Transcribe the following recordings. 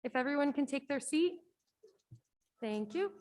If everyone can take their seat. Thank you.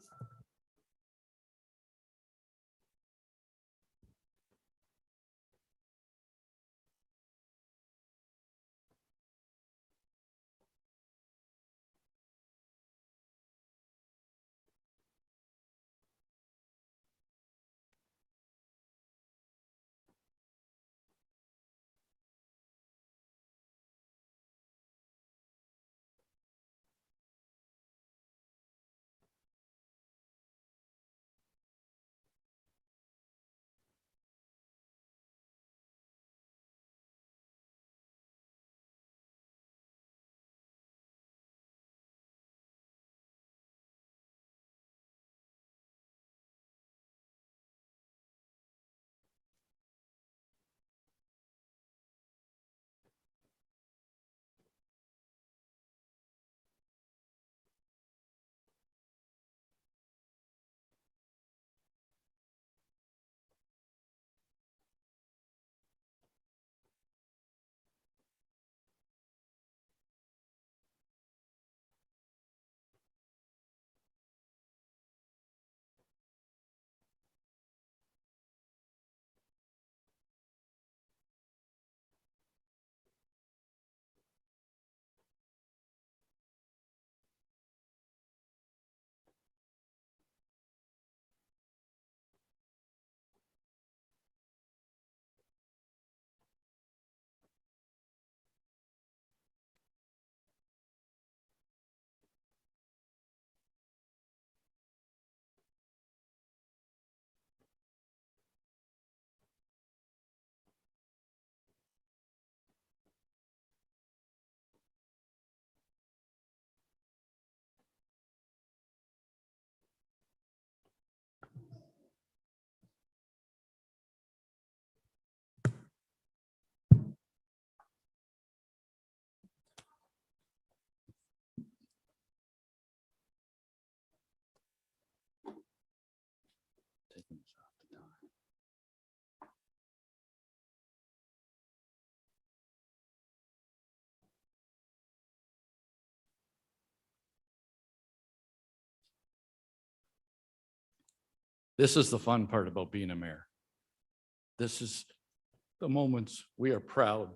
This is the fun part about being a mayor. This is the moments we are proud,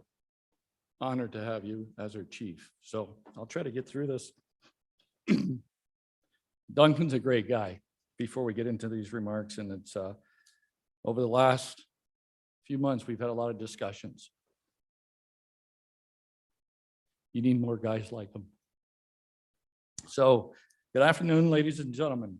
honored to have you as our chief. So I'll try to get through this. Duncan's a great guy. Before we get into these remarks, and it's over the last few months, we've had a lot of discussions. You need more guys like him. So good afternoon, ladies and gentlemen,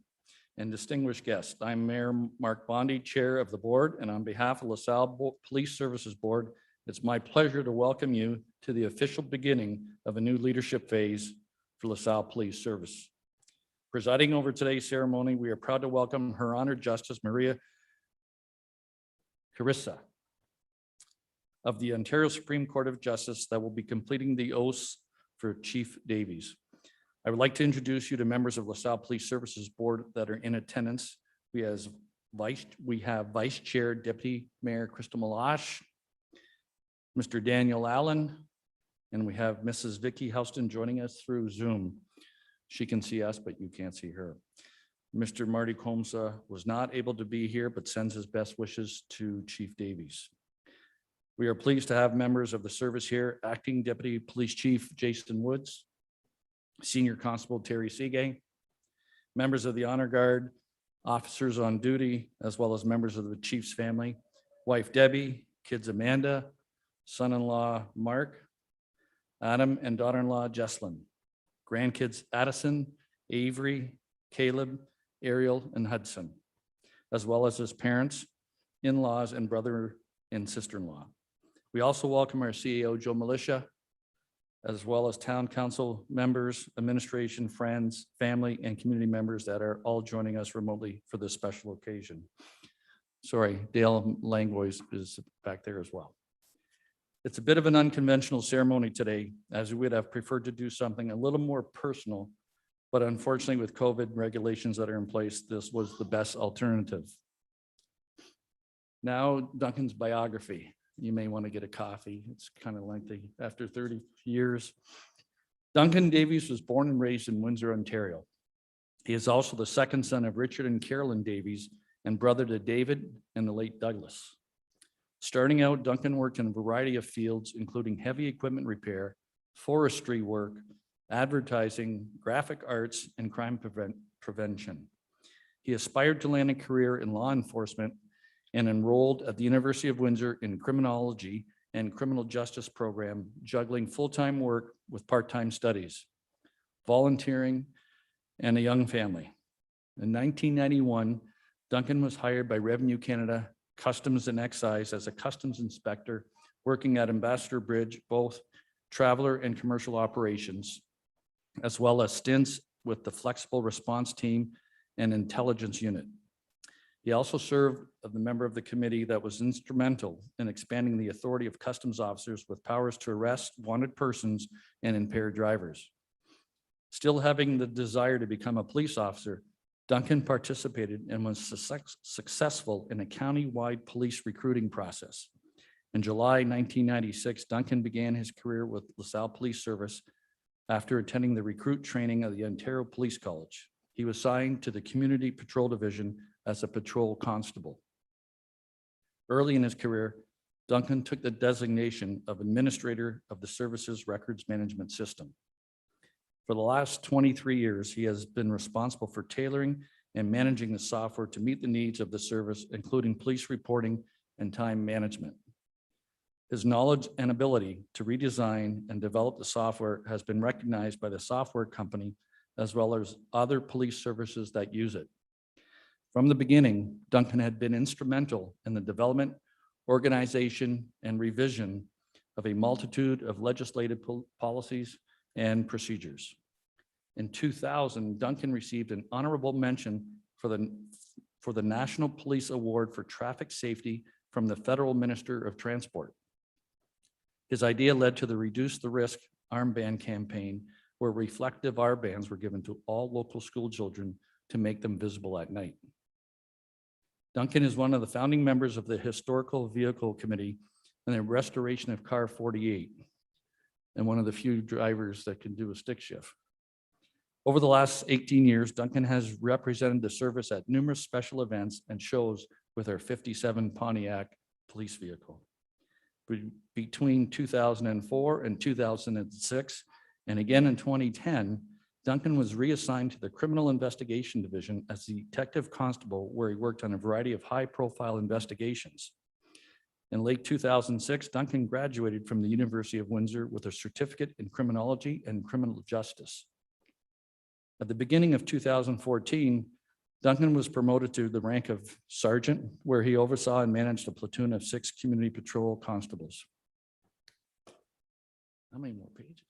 and distinguished guests. I'm Mayor Mark Bondi, Chair of the Board, and on behalf of LaSalle Police Services Board, it's my pleasure to welcome you to the official beginning of a new leadership phase for LaSalle Police Service. Presiding over today's ceremony, we are proud to welcome Her Honor Justice Maria Carissa of the Ontario Supreme Court of Justice that will be completing the oaths for Chief Davies. I would like to introduce you to members of LaSalle Police Services Board that are in attendance. We have Vice Chair Deputy Mayor Crystal Malash, Mr. Daniel Allen, and we have Mrs. Vicky Houston joining us through Zoom. She can see us, but you can't see her. Mr. Marty Comsa was not able to be here, but sends his best wishes to Chief Davies. We are pleased to have members of the service here, Acting Deputy Police Chief Jason Woods, Senior Constable Terry Seagay, members of the Honor Guard, officers on duty, as well as members of the Chief's family, wife Debbie, kids Amanda, son-in-law Mark, Adam, and daughter-in-law Jesslyn, grandkids Addison, Avery, Caleb, Ariel, and Hudson, as well as his parents, in-laws, and brother and sister-in-law. We also welcome our CEO, Joe Militia, as well as town council members, administration, friends, family, and community members that are all joining us remotely for this special occasion. Sorry, Dale Langlois is back there as well. It's a bit of an unconventional ceremony today, as we would have preferred to do something a little more personal, but unfortunately with COVID regulations that are in place, this was the best alternative. Now, Duncan's biography. You may want to get a coffee. It's kind of lengthy after 30 years. Duncan Davies was born and raised in Windsor, Ontario. He is also the second son of Richard and Carolyn Davies and brother to David and the late Douglas. Starting out, Duncan worked in a variety of fields, including heavy equipment repair, forestry work, advertising, graphic arts, and crime prevention. He aspired to land a career in law enforcement and enrolled at the University of Windsor in criminology and criminal justice program, juggling full-time work with part-time studies, volunteering, and a young family. In 1991, Duncan was hired by Revenue Canada Customs and Excise as a customs inspector, working at Ambassador Bridge, both traveler and commercial operations, as well as stints with the Flexible Response Team and Intelligence Unit. He also served as a member of the committee that was instrumental in expanding the authority of customs officers with powers to arrest wanted persons and impaired drivers. Still having the desire to become a police officer, Duncan participated and was successful in a county-wide police recruiting process. In July 1996, Duncan began his career with LaSalle Police Service after attending the recruit training of the Ontario Police College. He was assigned to the Community Patrol Division as a patrol constable. Early in his career, Duncan took the designation of Administrator of the Services Records Management System. For the last 23 years, he has been responsible for tailoring and managing the software to meet the needs of the service, including police reporting and time management. His knowledge and ability to redesign and develop the software has been recognized by the software company as well as other police services that use it. From the beginning, Duncan had been instrumental in the development, organization, and revision of a multitude of legislative policies and procedures. In 2000, Duncan received an honorable mention for the National Police Award for Traffic Safety from the Federal Minister of Transport. His idea led to the Reduce the Risk armband campaign, where reflective armbands were given to all local school children to make them visible at night. Duncan is one of the founding members of the Historical Vehicle Committee and the restoration of Car 48, and one of the few drivers that can do a stick shift. Over the last 18 years, Duncan has represented the service at numerous special events and shows with our 57 Pontiac police vehicle. Between 2004 and 2006, and again in 2010, Duncan was reassigned to the Criminal Investigation Division as the detective constable, where he worked on a variety of high-profile investigations. In late 2006, Duncan graduated from the University of Windsor with a certificate in criminology and criminal justice. At the beginning of 2014, Duncan was promoted to the rank of sergeant, where he oversaw and managed a platoon of 6 community patrol constables. How many more pages?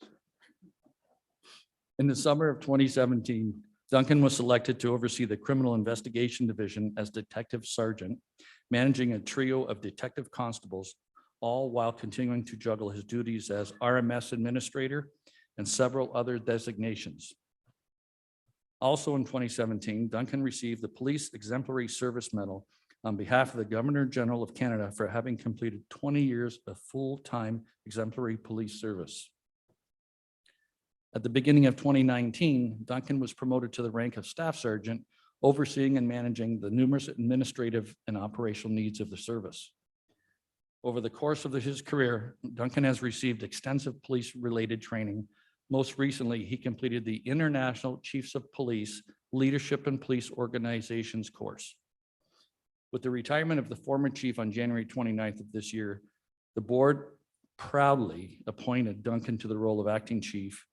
In the summer of 2017, Duncan was selected to oversee the Criminal Investigation Division as Detective Sergeant, managing a trio of detective constables, all while continuing to juggle his duties as RMS Administrator and several other designations. Also in 2017, Duncan received the Police Exemplary Service Medal on behalf of the Governor General of Canada for having completed 20 years of full-time exemplary police service. At the beginning of 2019, Duncan was promoted to the rank of Staff Sergeant, overseeing and managing the numerous administrative and operational needs of the service. Over the course of his career, Duncan has received extensive police-related training. Most recently, he completed the International Chiefs of Police Leadership and Police Organizations course. With the retirement of the former chief on January 29th of this year, the board proudly appointed Duncan to the role of acting chief,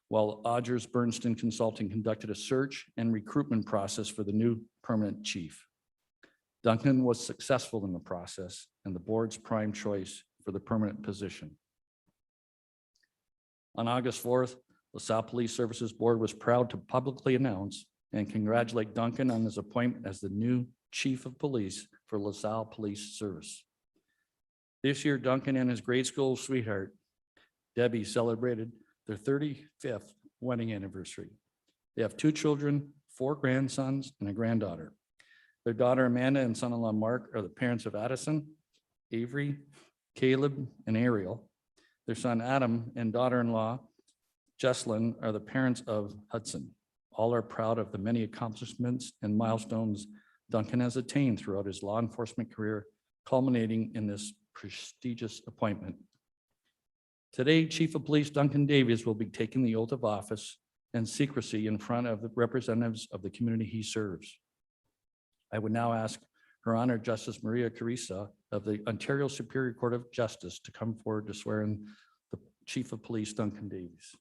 while Odgers Bernstein Consulting conducted a search and recruitment process for the new permanent chief. Duncan was successful in the process and the board's prime choice for the permanent position. On August 4th, LaSalle Police Services Board was proud to publicly announce and congratulate Duncan on his appointment as the new Chief of Police for LaSalle Police Service. This year, Duncan and his grade school sweetheart, Debbie, celebrated their 35th wedding anniversary. They have 2 children, 4 grandsons, and a granddaughter. Their daughter Amanda and son-in-law Mark are the parents of Addison, Avery, Caleb, and Ariel. Their son Adam and daughter-in-law Jesslyn are the parents of Hudson. All are proud of the many accomplishments and milestones Duncan has attained throughout his law enforcement career, culminating in this prestigious appointment. Today, Chief of Police Duncan Davies will be taking the oath of office and secrecy in front of the representatives of the community he serves. I would now ask Her Honor Justice Maria Carissa of the Ontario Superior Court of Justice to come forward to swear in the Chief of Police Duncan Davies.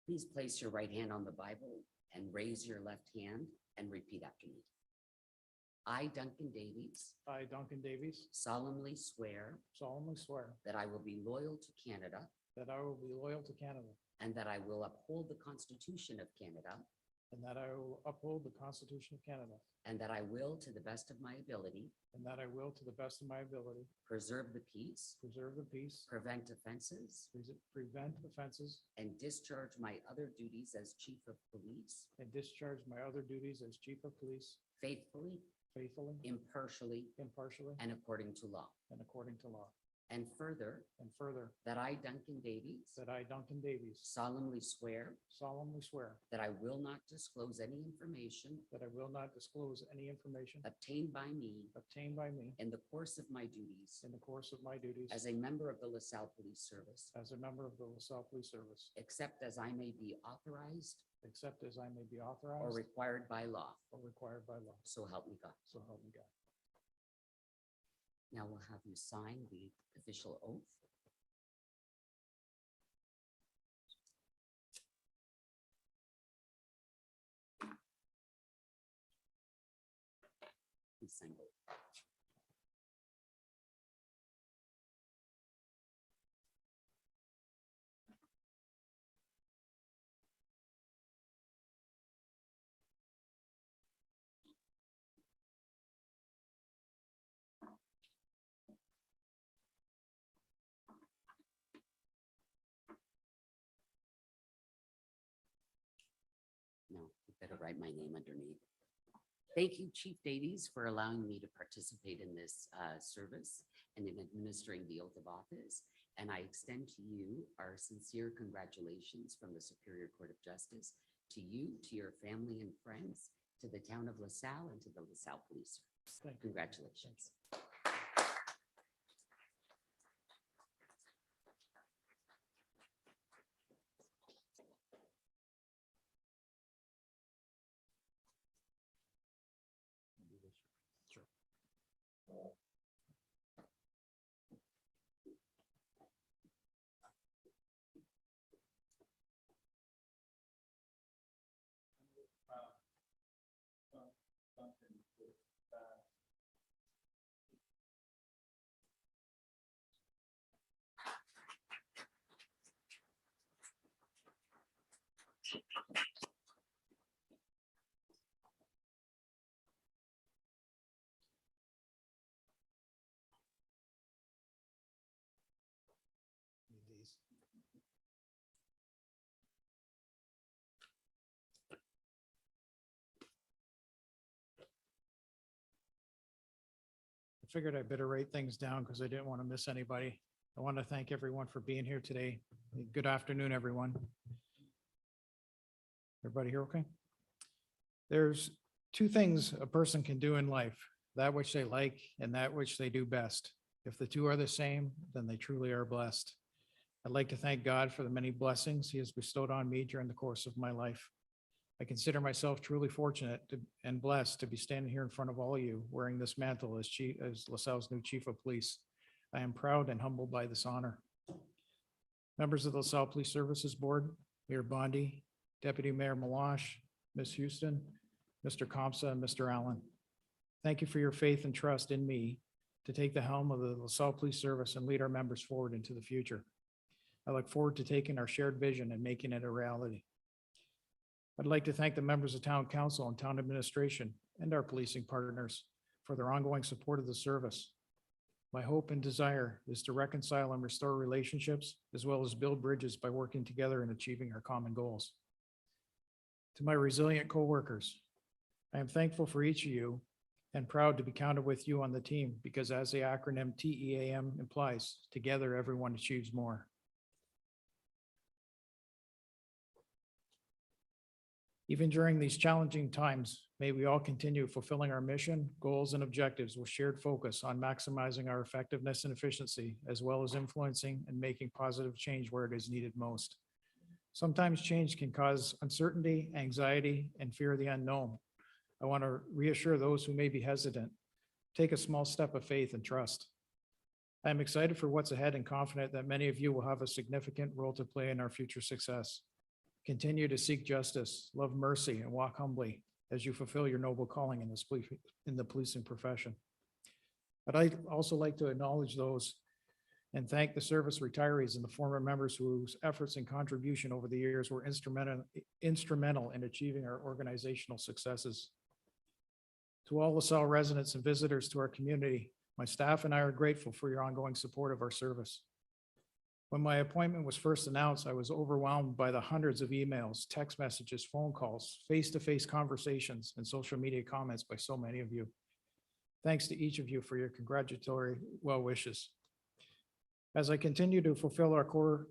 Please place your right hand on the Bible and raise your left hand and repeat after me. I, Duncan Davies, I, Duncan Davies, solemnly swear solemnly swear that I will be loyal to Canada that I will be loyal to Canada and that I will uphold the Constitution of Canada and that I will uphold the Constitution of Canada and that I will, to the best of my ability, and that I will, to the best of my ability, preserve the peace, preserve the peace, prevent offenses, prevent offenses, and discharge my other duties as Chief of Police and discharge my other duties as Chief of Police faithfully, faithfully, impartially, impartially, and according to law. and according to law. And further, And further, that I, Duncan Davies, that I, Duncan Davies, solemnly swear solemnly swear that I will not disclose any information that I will not disclose any information obtained by me obtained by me in the course of my duties in the course of my duties as a member of the LaSalle Police Service, as a member of the LaSalle Police Service, except as I may be authorized except as I may be or authorized required by law. or required by law. So help me God. So help me God. Now we'll have you sign the official oath. Please sign both. No, you better write my name underneath. Thank you, Chief Davies, for allowing me to participate in this service and in administering the oath of office. And I extend to you our sincere congratulations from the Superior Court of Justice, to you, to your family and friends, to the town of LaSalle, and to the LaSalle Police Service. Thank you. Congratulations. Need these. I figured I better write things down because I didn't want to miss anybody. I want to thank everyone for being here today. Good afternoon, everyone. Everybody here okay? There's two things a person can do in life, that which they like and that which they do best. If the two are the same, then they truly are blessed. I'd like to thank God for the many blessings he has bestowed on me during the course of my life. I consider myself truly fortunate and blessed to be standing here in front of all of you wearing this mantle as LaSalle's new Chief of Police. I am proud and humbled by this honor. Members of the LaSalle Police Services Board, Mayor Bondi, Deputy Mayor Malash, Ms. Houston, Mr. Compsa, and Mr. Allen. Thank you for your faith and trust in me to take the helm of the LaSalle Police Service and lead our members forward into the future. I look forward to taking our shared vision and making it a reality. I'd like to thank the members of Town Council and Town Administration and our policing partners for their ongoing support of the service. My hope and desire is to reconcile and restore relationships as well as build bridges by working together and achieving our common goals. To my resilient coworkers, I am thankful for each of you and proud to be counted with you on the team because as the acronym TEAM implies, together everyone achieves more. Even during these challenging times, may we all continue fulfilling our mission, goals, and objectives with shared focus on maximizing our effectiveness and efficiency, as well as influencing and making positive change where it is needed most. Sometimes change can cause uncertainty, anxiety, and fear of the unknown. I want to reassure those who may be hesitant. Take a small step of faith and trust. I am excited for what's ahead and confident that many of you will have a significant role to play in our future success. Continue to seek justice, love mercy, and walk humbly as you fulfill your noble calling in the policing profession. But I'd also like to acknowledge those and thank the service retirees and the former members whose efforts and contribution over the years were instrumental in achieving our organizational successes. To all LaSalle residents and visitors to our community, my staff and I are grateful for your ongoing support of our service. When my appointment was first announced, I was overwhelmed by the hundreds of emails, text messages, phone calls, face-to-face conversations, and social media comments by so many of you. Thanks to each of you for your congratulatory well wishes. As we continue to fulfill our core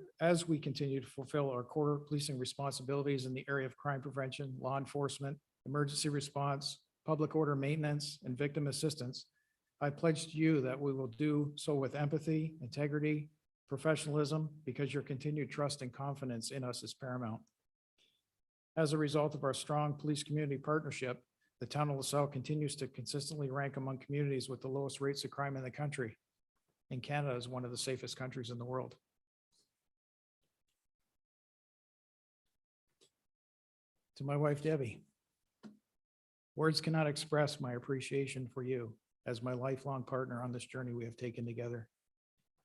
policing responsibilities in the area of crime prevention, law enforcement, emergency response, public order maintenance, and victim assistance, I pledge to you that we will do so with empathy, integrity, professionalism, because your continued trust and confidence in us is paramount. As a result of our strong police community partnership, the town of LaSalle continues to consistently rank among communities with the lowest rates of crime in the country. And Canada is one of the safest countries in the world. To my wife, Debbie, words cannot express my appreciation for you as my lifelong partner on this journey we have taken together.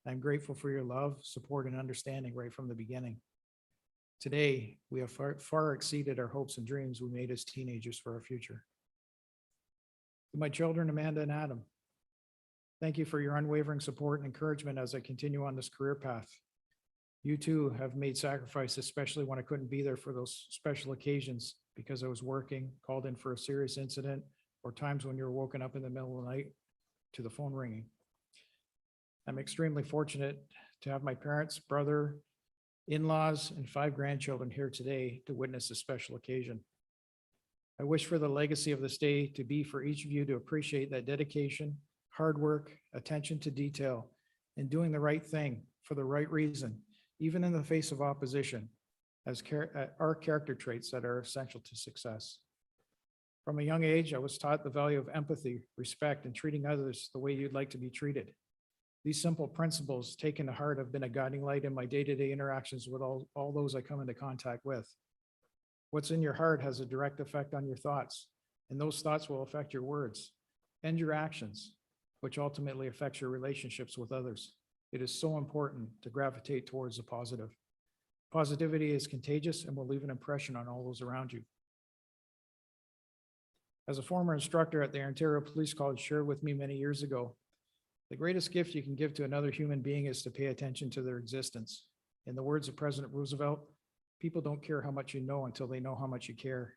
I'm grateful for your love, support, and understanding right from the beginning. Today, we have far exceeded our hopes and dreams we made as teenagers for our future. To my children, Amanda and Adam, thank you for your unwavering support and encouragement as I continue on this career path. You too have made sacrifices, especially when I couldn't be there for those special occasions because I was working, called in for a serious incident, or times when you're woken up in the middle of the night to the phone ringing. I'm extremely fortunate to have my parents, brother, in-laws, and 5 grandchildren here today to witness this special occasion. I wish for the legacy of this day to be for each of you to appreciate that dedication, hard work, attention to detail, and doing the right thing for the right reason, even in the face of opposition, as are character traits that are essential to success. From a young age, I was taught the value of empathy, respect, and treating others the way you'd like to be treated. These simple principles taken to heart have been a guiding light in my day-to-day interactions with all those I come into contact with. What's in your heart has a direct effect on your thoughts, and those thoughts will affect your words and your actions, which ultimately affects your relationships with others. It is so important to gravitate towards the positive. Positivity is contagious and will leave an impression on all those around you. As a former instructor at the Ontario Police College shared with me many years ago, the greatest gift you can give to another human being is to pay attention to their existence. In the words of President Roosevelt, people don't care how much you know until they know how much you care.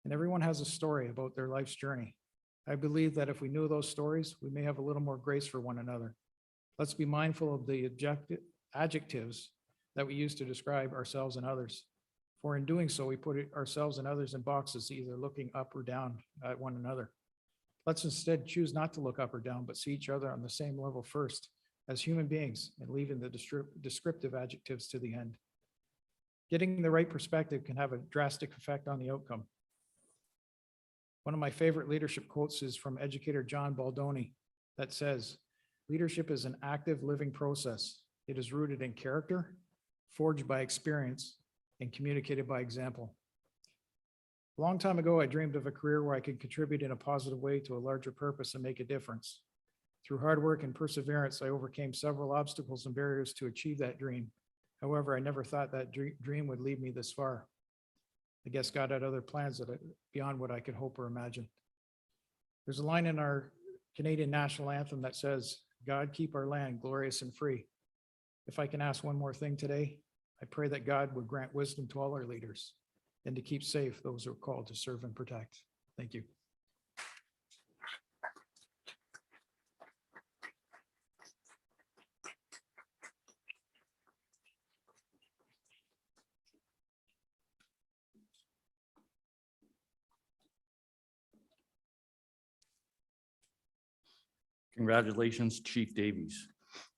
And everyone has a story about their life's journey. I believe that if we knew those stories, we may have a little more grace for one another. Let's be mindful of the adjectives that we use to describe ourselves and others. For in doing so, we put ourselves and others in boxes, either looking up or down at one another. Let's instead choose not to look up or down, but see each other on the same level first as human beings and leaving the descriptive adjectives to the end. Getting the right perspective can have a drastic effect on the outcome. One of my favorite leadership quotes is from educator John Baldoni that says, "Leadership is an active living process. It is rooted in character, forged by experience, and communicated by example." A long time ago, I dreamed of a career where I could contribute in a positive way to a larger purpose and make a difference. Through hard work and perseverance, I overcame several obstacles and barriers to achieve that dream. However, I never thought that dream would lead me this far. I guess God had other plans beyond what I could hope or imagine. There's a line in our Canadian national anthem that says, "God, keep our land glorious and free." If I can ask one more thing today, I pray that God would grant wisdom to all our leaders and to keep safe those who are called to serve and protect. Thank you. Congratulations, Chief Davies.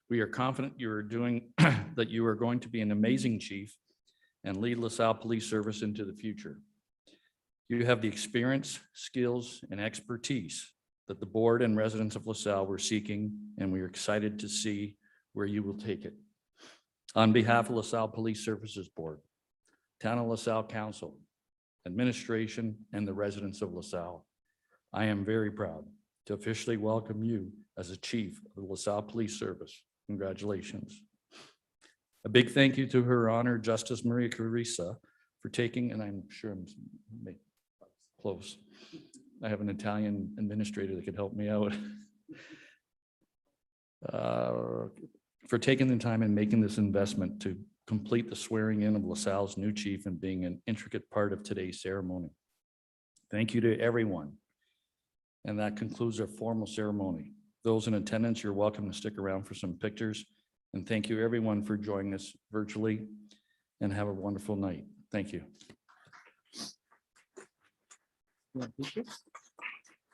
We are confident you are doing, that you are going to be an amazing chief and lead LaSalle Police Service into the future. You have the experience, skills, and expertise that the board and residents of LaSalle were seeking, and we are excited to see where you will take it. On behalf of LaSalle Police Services Board, Town of LaSalle Council, administration, and the residents of LaSalle, I am very proud to officially welcome you as a chief of the LaSalle Police Service. Congratulations. A big thank you to Her Honor Justice Maria Carissa for taking, and I'm sure I'm close. I have an Italian administrator that could help me out. For taking the time and making this investment to complete the swearing in of LaSalle's new chief and being an intricate part of today's ceremony. Thank you to everyone. And that concludes our formal ceremony. Those in attendance, you're welcome to stick around for some pictures. And thank you everyone for joining us virtually, and have a wonderful night. Thank you.